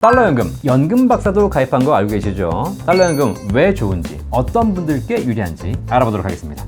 달러 연금, 연금 박사도 가입한 거 알고 계시죠? 달러 연금 왜 좋은지, 어떤 분들께 유리한지 알아보도록 하겠습니다.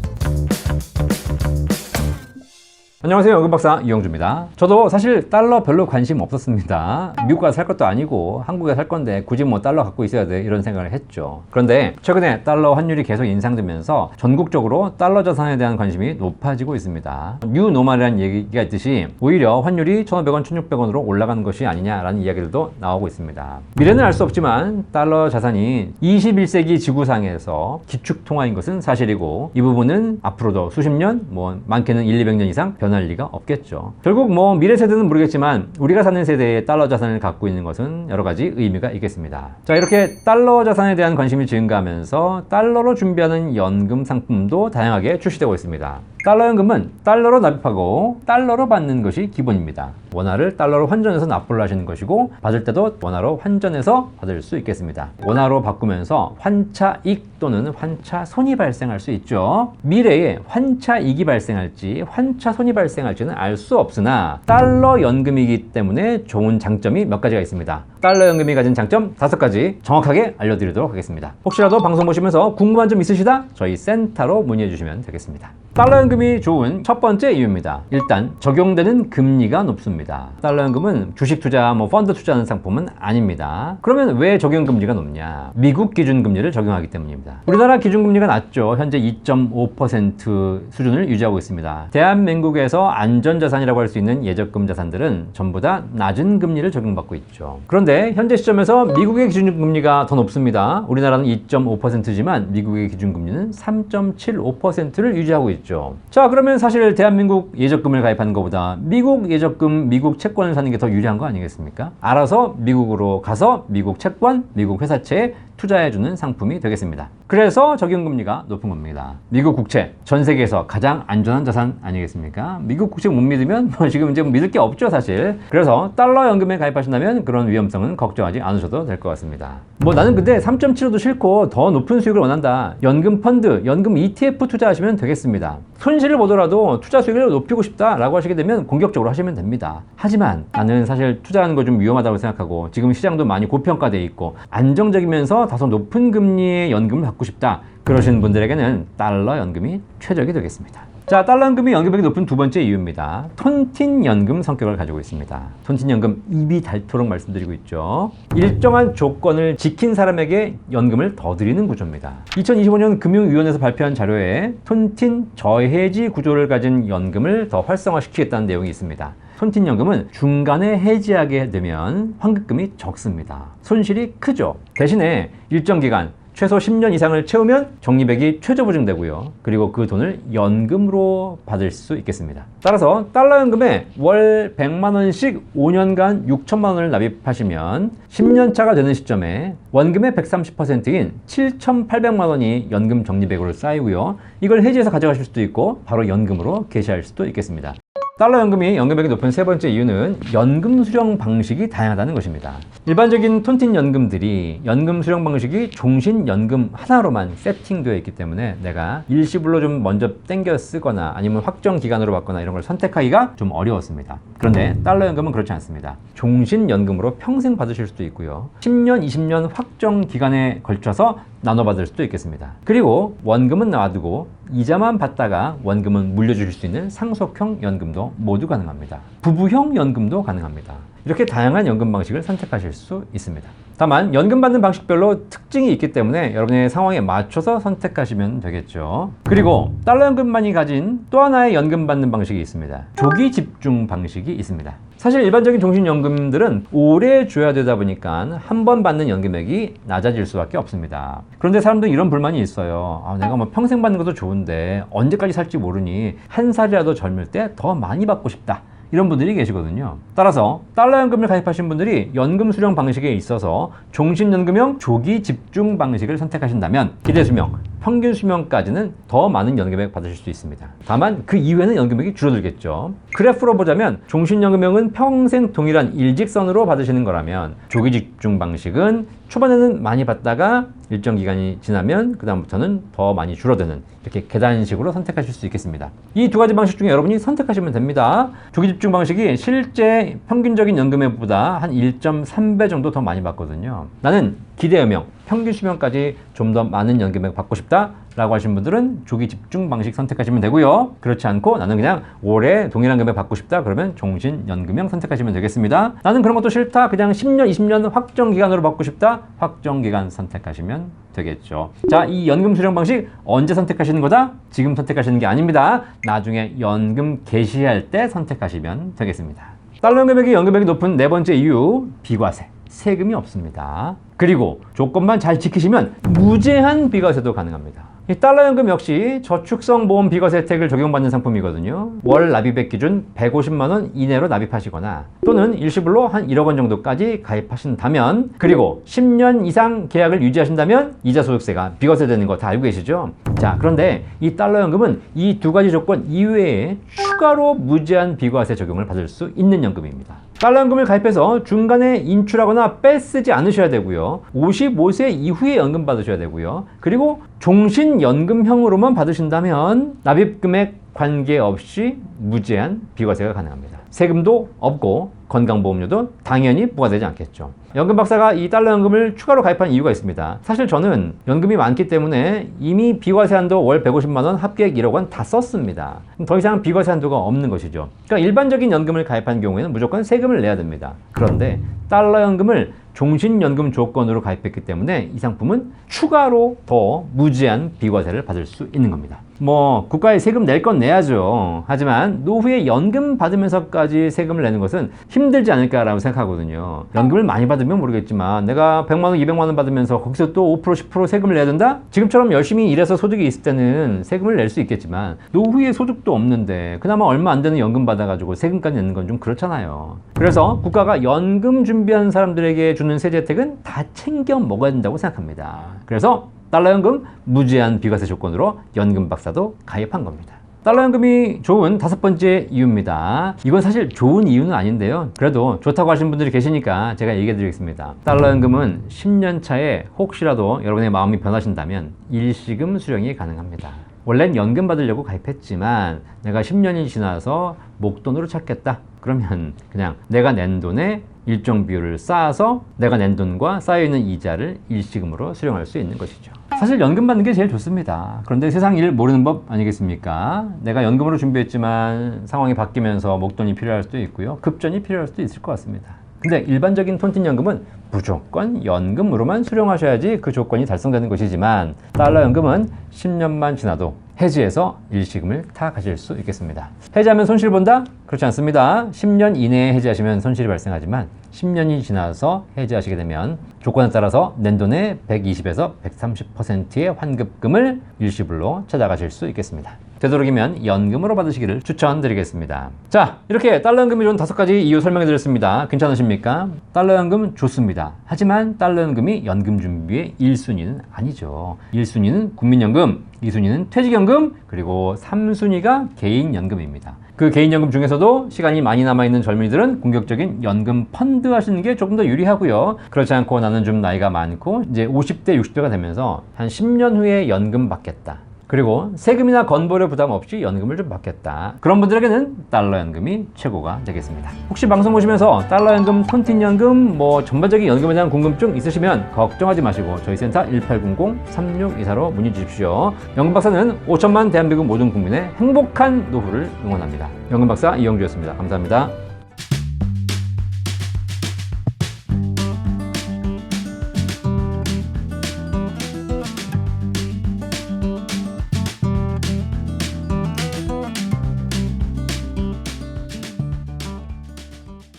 안녕하세요, 연금 박사 이영주입니다. 저도 사실 달러 별로 관심 없었습니다. 미국 가서 살 것도 아니고 한국에 살 건데 굳이 뭐 달러 갖고 있어야 돼 이런 생각을 했죠. 그런데 최근에 달러 환율이 계속 인상되면서 전국적으로 달러 자산에 대한 관심이 높아지고 있습니다. 뉴노멀이라는 얘기가 있듯이 오히려 환율이 1,500원, 1,600원으로 올라가는 것이 아니냐라는 이야기들도 나오고 있습니다. 미래는 알 수 없지만 달러 자산이 21세기 지구상에서 기축통화인 것은 사실이고, 이 부분은 앞으로도 수십 년, 많게는 200년 이상 변할 리가 없겠죠. 결국 미래 세대는 모르겠지만 우리가 사는 세대의 달러 자산을 갖고 있는 것은 여러 가지 의미가 있겠습니다. 자, 이렇게 달러 자산에 대한 관심이 증가하면서 달러로 준비하는 연금 상품도 다양하게 출시되고 있습니다. 달러 연금은 달러로 납입하고 달러로 받는 것이 기본입니다. 원화를 달러로 환전해서 납부를 하시는 것이고, 받을 때도 원화로 환전해서 받을 수 있겠습니다. 원화로 바꾸면서 환차익 또는 환차손이 발생할 수 있죠. 미래에 환차익이 발생할지 환차손이 발생할지는 알 수 없으나 달러 연금이기 때문에 좋은 장점이 몇 가지가 있습니다. 달러 연금이 가진 장점 5가지 정확하게 알려드리도록 하겠습니다. 혹시라도 방송 보시면서 궁금한 점 있으시다 저희 센터로 문의해 주시면 되겠습니다. 달러 연금이 좋은 첫 번째 이유입니다. 일단 적용되는 금리가 높습니다. 달러 연금은 주식 투자, 펀드 투자하는 상품은 아닙니다. 그러면 왜 적용 금리가 높냐? 미국 기준 금리를 적용하기 때문입니다. 우리나라 기준 금리가 낮죠. 현재 2.5% 수준을 유지하고 있습니다. 대한민국에서 안전자산이라고 할 수 있는 예적금 자산들은 전부 다 낮은 금리를 적용받고 있죠. 그런데 현재 시점에서 미국의 기준 금리가 더 높습니다. 우리나라는 2.5%지만 미국의 기준 금리는 3.75%를 유지하고 있죠. 자, 그러면 사실 대한민국 예적금을 가입하는 것보다 미국 예적금, 미국 채권을 사는 게 더 유리한 거 아니겠습니까? 알아서 미국으로 가서 미국 채권, 미국 회사채에 투자해주는 상품이 되겠습니다. 그래서 적용금리가 높은 겁니다. 미국 국채, 전 세계에서 가장 안전한 자산 아니겠습니까? 미국 국채 못 믿으면 지금 이제 믿을 게 없죠, 사실. 그래서 달러 연금에 가입하신다면 그런 위험성은 걱정하지 않으셔도 될 것 같습니다. 나는 근데 3.75도 싫고 더 높은 수익을 원한다. 연금 펀드, 연금 ETF 투자하시면 되겠습니다. 손실을 보더라도 투자 수익을 높이고 싶다라고 하시게 되면 공격적으로 하시면 됩니다. 하지만 나는 사실 투자하는 거 좀 위험하다고 생각하고 지금 시장도 많이 고평가되어 있고 안정적이면서 다소 높은 금리의 연금을 받고 싶다, 그러시는 분들에게는 달러 연금이 최적이 되겠습니다. 자, 달러 연금이 연금액이 높은 두 번째 이유입니다. 톤틴 연금 성격을 가지고 있습니다. 톤틴 연금 입이 닳도록 말씀드리고 있죠. 일정한 조건을 지킨 사람에게 연금을 더 드리는 구조입니다. 2025년 금융위원회에서 발표한 자료에 톤틴 저해지 구조를 가진 연금을 더 활성화시키겠다는 내용이 있습니다. 톤틴 연금은 중간에 해지하게 되면 환급금이 적습니다. 손실이 크죠. 대신에 일정 기간 최소 10년 이상을 채우면 적립액이 최저 보증되고요. 그리고 그 돈을 연금으로 받을 수 있겠습니다. 따라서 달러 연금에 월 100만 원씩 5년간 6천만 원을 납입하시면 10년 차가 되는 시점에 원금의 130%인 7,800만 원이 연금 적립액으로 쌓이고요. 이걸 해지해서 가져가실 수도 있고 바로 연금으로 개시할 수도 있겠습니다. 달러 연금이 연금액이 높은 세 번째 이유는 연금 수령 방식이 다양하다는 것입니다. 일반적인 톤틴 연금들이 연금 수령 방식이 종신 연금 하나로만 세팅되어 있기 때문에 내가 일시불로 좀 먼저 땡겨 쓰거나 아니면 확정 기간으로 받거나 이런 걸 선택하기가 좀 어려웠습니다. 그런데 달러 연금은 그렇지 않습니다. 종신 연금으로 평생 받으실 수도 있고요. 10년, 20년 확정 기간에 걸쳐서 나눠 받을 수도 있겠습니다. 그리고 원금은 놔두고 이자만 받다가 원금은 물려주실 수 있는 상속형 연금도 모두 가능합니다. 부부형 연금도 가능합니다. 이렇게 다양한 연금 방식을 선택하실 수 있습니다. 다만 연금 받는 방식별로 특징이 있기 때문에 여러분의 상황에 맞춰서 선택하시면 되겠죠. 그리고 달러 연금만이 가진 또 하나의 연금 받는 방식이 있습니다. 조기 집중 방식이 있습니다. 사실 일반적인 종신연금들은 오래 줘야 되다 보니까 한 번 받는 연금액이 낮아질 수밖에 없습니다. 그런데 사람들은 이런 불만이 있어요. 내가 평생 받는 것도 좋은데 언제까지 살지 모르니 한 살이라도 젊을 때 더 많이 받고 싶다, 이런 분들이 계시거든요. 따라서 달러 연금을 가입하신 분들이 연금 수령 방식에 있어서 종신연금형 조기 집중 방식을 선택하신다면 기대 수명 평균 수명까지는 더 많은 연금액 받으실 수 있습니다. 다만 그 이후에는 연금액이 줄어들겠죠. 그래프로 보자면 종신연금형은 평생 동일한 일직선으로 받으시는 거라면 조기집중 방식은 초반에는 많이 받다가 일정 기간이 지나면 그 다음부터는 더 많이 줄어드는 이렇게 계단식으로 선택하실 수 있겠습니다. 이 두 가지 방식 중에 여러분이 선택하시면 됩니다. 조기집중 방식이 실제 평균적인 연금액보다 한 1.3배 정도 더 많이 받거든요. 나는 기대연명, 평균 수명까지 좀 더 많은 연금액 받고 싶다 라고 하시는 분들은 조기 집중 방식 선택하시면 되고요. 그렇지 않고 나는 그냥 오래 동일한 금액 받고 싶다 그러면 종신연금형 선택하시면 되겠습니다. 나는 그런 것도 싫다, 그냥 10년, 20년 확정 기간으로 받고 싶다, 확정 기간 선택하시면 되겠죠. 자, 이 연금 수령 방식 언제 선택하시는 거다? 지금 선택하시는 게 아닙니다. 나중에 연금 개시할 때 선택하시면 되겠습니다. 달러 연금액이 연금액이 높은 네 번째 이유, 비과세. 세금이 없습니다. 그리고 조건만 잘 지키시면 무제한 비과세도 가능합니다. 이 달러 연금 역시 저축성 보험 비과세 혜택을 적용받는 상품이거든요. 월 납입액 기준 150만 원 이내로 납입하시거나 또는 일시불로 한 1억 원 정도까지 가입하신다면, 그리고 10년 이상 계약을 유지하신다면 이자 소득세가 비과세 되는 거 다 알고 계시죠? 자, 그런데 이 달러 연금은 이 두 가지 조건 이외에 추가로 무제한 비과세 적용을 받을 수 있는 연금입니다. 달러 연금을 가입해서 중간에 인출하거나 빼쓰지 않으셔야 되고요. 55세 이후에 연금 받으셔야 되고요. 그리고 종신연금형으로만 받으신다면 납입금액 관계없이 무제한 비과세가 가능합니다. 세금도 없고 건강보험료도 당연히 부과되지 않겠죠. 연금 박사가 이 달러 연금을 추가로 가입한 이유가 있습니다. 사실 저는 연금이 많기 때문에 이미 비과세 한도 월 150만 원, 합계액 1억 원 다 썼습니다. 더 이상 비과세 한도가 없는 것이죠. 그러니까 일반적인 연금을 가입한 경우에는 무조건 세금을 내야 됩니다. 그런데 달러 연금을 종신연금 조건으로 가입했기 때문에 이 상품은 추가로 더 무제한 비과세를 받을 수 있는 겁니다. 뭐 국가에 세금 낼 건 내야죠. 하지만 노후에 연금 받으면서까지 세금을 내는 것은 힘들지 않을까라고 생각하거든요. 연금을 많이 받으면 모르겠지만 내가 100만 원, 200만 원 받으면서 거기서 또 5%, 10% 세금을 내야 된다? 지금처럼 열심히 일해서 소득이 있을 때는 세금을 낼 수 있겠지만 노후에 소득도 없는데 그나마 얼마 안 되는 연금 받아가지고 세금까지 내는 건 좀 그렇잖아요. 그래서 국가가 연금 준비한 사람들에게 주는 세제 혜택은 다 챙겨 먹어야 된다고 생각합니다. 그래서 달러 연금 무제한 비과세 조건으로 연금 박사도 가입한 겁니다. 달러 연금이 좋은 다섯 번째 이유입니다. 이건 사실 좋은 이유는 아닌데요. 그래도 좋다고 하시는 분들이 계시니까 제가 얘기해 드리겠습니다. 달러 연금은 10년 차에 혹시라도 여러분의 마음이 변하신다면 일시금 수령이 가능합니다. 원래는 연금 받으려고 가입했지만 내가 10년이 지나서 목돈으로 찾겠다. 그러면 그냥 내가 낸 돈에 일정 비율을 쌓아서 내가 낸 돈과 쌓여있는 이자를 일시금으로 수령할 수 있는 것이죠. 사실 연금 받는 게 제일 좋습니다. 그런데 세상 일 모르는 법 아니겠습니까? 내가 연금으로 준비했지만 상황이 바뀌면서 목돈이 필요할 수도 있고요. 급전이 필요할 수도 있을 것 같습니다. 근데 일반적인 톤틴연금은 무조건 연금으로만 수령하셔야지 그 조건이 달성되는 것이지만 달러 연금은 10년만 지나도 해지해서 일시금을 타 가실 수 있겠습니다. 해지하면 손실 본다? 그렇지 않습니다. 10년 이내에 해지하시면 손실이 발생하지만 10년이 지나서 해지하시게 되면 조건에 따라서 낸 돈의 120에서 130%의 환급금을 일시불로 찾아가실 수 있겠습니다. 되도록이면 연금으로 받으시기를 추천드리겠습니다. 자, 이렇게 달러 연금이 좋은 5가지 이유 설명해 드렸습니다. 괜찮으십니까? 달러 연금 좋습니다. 하지만 달러 연금이 연금 준비의 1순위는 아니죠. 1순위는 국민연금, 2순위는 퇴직연금, 그리고 3순위가 개인연금입니다. 그 개인연금 중에서도 시간이 많이 남아있는 젊은이들은 공격적인 연금 펀드 하시는 게 조금 더 유리하고요. 그렇지 않고 나는 좀 나이가 많고 이제 50대, 60대가 되면서 한 10년 후에 연금 받겠다. 그리고 세금이나 건보료 부담 없이 연금을 좀 받겠다. 그런 분들에게는 달러 연금이 최고가 되겠습니다. 혹시 방송 보시면서 달러 연금, 톤틴 연금, 전반적인 연금에 대한 궁금증 있으시면 걱정하지 마시고 저희 센터 1800-3624로 문의 주십시오. 연금 박사는 5천만 대한민국 모든 국민의 행복한 노후를 응원합니다. 연금 박사 이영주였습니다. 감사합니다.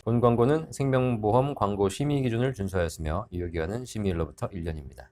본 광고는 생명보험 광고 심의 기준을 준수하였으며 유효기간은 심의일로부터 1년입니다.